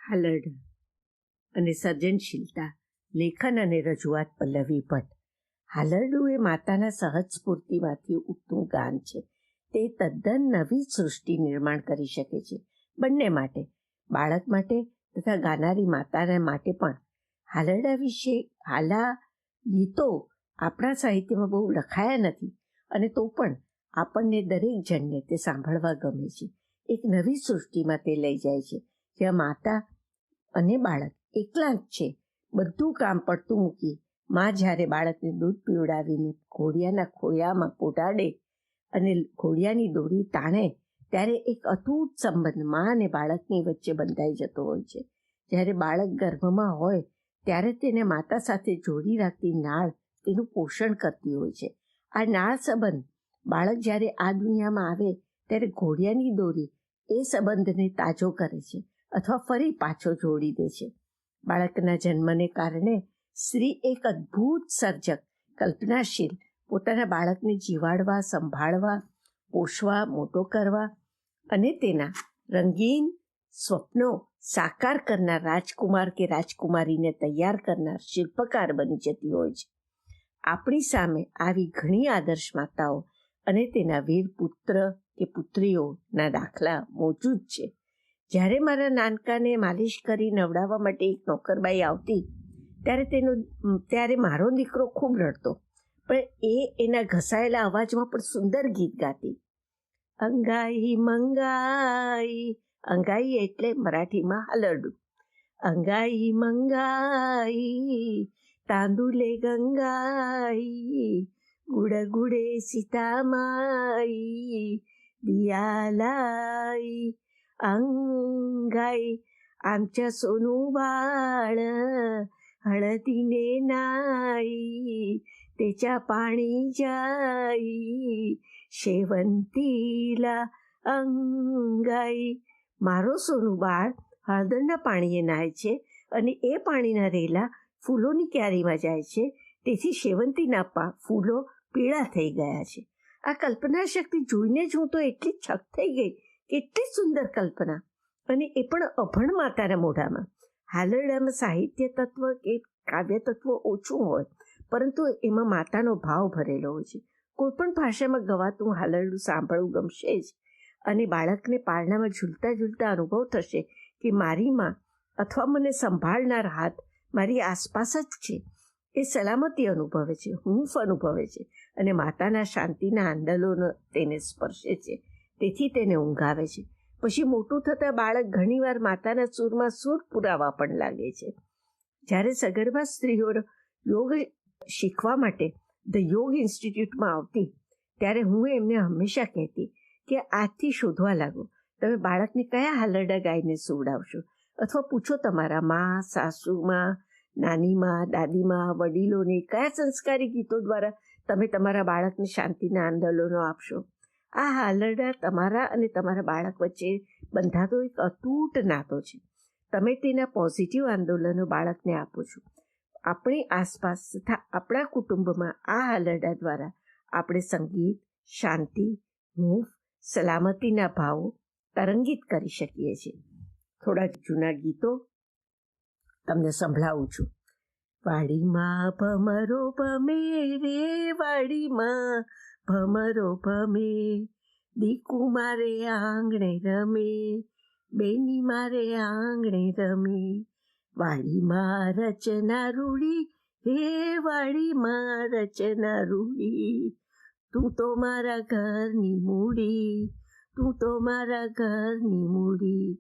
હાલરડ અને સર્જનશીલતા, લેખન અને રજૂઆત પલ્લવી ભટ્ટ. હાલરડું એ માતાના સહજ સ્ફૂર્તિમાંથી ઉઠતું ગાન છે. તે તદ્દન નવી સૃષ્ટિ નિર્માણ કરી શકે છે, બંને માટે, બાળક માટે તથા ગાનારી માતાના માટે પણ. હાલરડા વિશે હાલા ગીતો આપણા સાહિત્યમાં બહુ લખાયા નથી, અને તો પણ આપણને દરેક જણને તે સાંભળવા ગમે છે. એક નવી સૃષ્ટિમાં તે લઈ જાય છે, જ્યાં માતા અને બાળક એકલા જ છે. બધું કામ પડતું મૂકી મા જ્યારે બાળકને દૂધ પીવડાવીને ઘોડિયાના ખોયામાં પોટાડે અને ઘોડિયાની દોરી તાણે, ત્યારે એક અતૂટ સંબંધ મા અને બાળકની વચ્ચે બંધાઈ જતો હોય છે. જ્યારે બાળક ગર્ભમાં હોય ત્યારે તેને માતા સાથે જોડી રાખતી નાળ તેનું પોષણ કરતી હોય છે. આ નાળ સંબંધ બાળક જ્યારે આ દુનિયામાં આવે ત્યારે ઘોડિયાની દોરી એ સંબંધને તાજો કરે છે અથવા ફરી પાછો જોડી દે છે. બાળકના જન્મને કારણે સ્ત્રી એક અદ્ભુત સર્જક, કલ્પનાશીલ, પોતાના બાળકને જીવાડવા, સંભાળવા, પોષવા, મોટો કરવા અને તેના રંગીન સ્વપ્નો સાકાર કરનાર રાજકુમાર કે રાજકુમારીને તૈયાર કરનાર શિલ્પકાર બની જતી હોય છે. આપણી સામે આવી ઘણી આદર્શ માતાઓ અને તેના વીર પુત્ર કે પુત્રીઓના દાખલા મોજૂદ છે. જ્યારે મારા નાનકાને માલિશ કરી નવડાવવા માટે એક નોકરબાઈ આવતી ત્યારે મારો દીકરો ખૂબ રડતો, પણ એના ઘસાયેલા અવાજમાં પણ સુંદર ગીત ગાતી. અંગાઈ મંગાઈ, અંગાઈ એટલે મરાઠીમાં હાલરડું. અંગાઈ મંગાઈ, તાંદુલે ગંગાઈ, ગુડ ગુડે સીતામાઈ, દિયાલાઈ. अंगाई आमच्या सोनू बाळ हळदीने नाही, त्याच्या पाणी जाई शेवंतीला. અંગાઈ, મારો સોનું બાળ હળદરના પાણીએ નાય છે અને એ પાણીના રેલા ફૂલોની ક્યારીમાં જાય છે, તેથી શેવંતીના ફૂલો પીળા થઈ ગયા છે. આ કલ્પના શક્તિ જોઈને જ હું તો એટલી છક થઈ ગઈ. કેટલી સુંદર કલ્પના, અને એ પણ અભણ માતાના મોઢામાં. હાલરડામાં સાહિત્ય તત્વ કે કાવ્ય તત્વ ઓછું હોય, પરંતુ એમાં માતાનો ભાવ ભરેલો હોય છે. કોઈ પણ ભાષામાં ગવાતું હાલરડું સાંભળવું ગમશે જ, અને બાળકને પારણામાં ઝૂલતા ઝૂલતા અનુભવ થશે કે મારી માં અથવા મને સંભાળનાર હાથ મારી આસપાસ જ છે. એ સલામતી અનુભવે છે, હૂંફ અનુભવે છે, અને માતાના શાંતિના આંદોલનો તેને સ્પર્શે છે. તેથી તેને ઊંઘ આવે છે. પછી મોટું થતાં બાળક ઘણીવાર માતાના સૂરમાં સૂર પુરાવા પણ લાગે છે. જ્યારે સગર્ભા સ્ત્રીઓ યોગ શીખવા માટે ધ યોગ ઇન્સ્ટિટ્યૂટમાં આવતી, ત્યારે હું એમને હંમેશા કહેતી કે આજથી શોધવા લાગો, તમે બાળકને કયા હાલરડા ગાઈને સુવડાવશો, અથવા પૂછો તમારા મા, સાસુમાં, નાનીમાં, દાદીમાં, વડીલોને કયા સંસ્કારી ગીતો દ્વારા તમે તમારા બાળકને શાંતિના આંદોલનો આપશો. આ હાલરડા તમારા અને તમારા બાળક વચ્ચે બંધાતો એક અતૂટ નાતો છે. તમે તેના પોઝિટિવ આંદોલનો બાળકને આપો છો. આપણી આસપાસ તથા આપણા કુટુંબમાં આ હાલરડા દ્વારા આપણે સંગીત, શાંતિ, હૂંફ, સલામતીના ભાવો તરંગિત કરી શકીએ છીએ. થોડા જૂના ગીતો તમને સંભળાવું છું. વાડીમાં ભમરો ભમે રે, વાડીમાં ભમરો ભમે, દીકુ મારે આંગણે રમે, બેની મારે આંગણે રમે. વાડીમાં રચના રૂડી રે, વાડીમાં રચના રૂડી, તું તો મારા ઘરની મૂડી, તું તો મારા ઘરની મૂડી.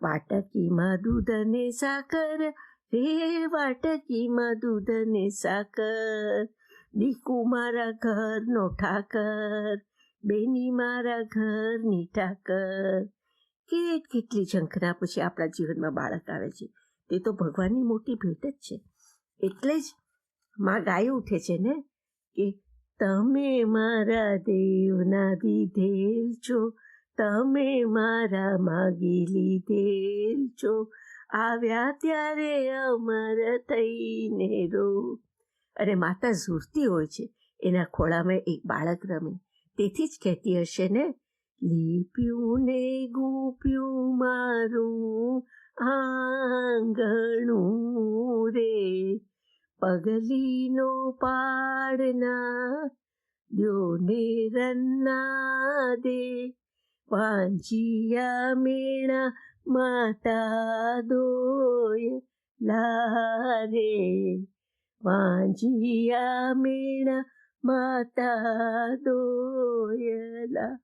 વાટકીમાં દૂધ ને સાકર રે, વાટકીમાં દૂધ ને સાકર, દીકુ મારા ઘરનો ઠાકર, બેની મારા ઘરની ઠાકર. કેટલી ઝંખના પછી આપણા જીવનમાં બાળક આવે છે. તે તો ભગવાનની મોટી ભેટ જ છે. એટલે જ માં ગાઈ ઉઠે છે ને કે તમે મારા દેવના દીધેલ છો, તમે મારા માગી લીધેલ છો, આવ્યા ત્યારે અમર થઈને રો. અને માતા ઝૂરતી હોય છે, એના ખોળામાં એક બાળક રમે. તેથી જ કહેતી હશે ને, લીપ્યું ને ગૂંપ્યું મારું આંગણું રે પગલીનો પાડના દ્યોને રન્ના દે વાંજિયા મેણા માતા દોય લારે વાંજિયા મેણા માતા દોયલા.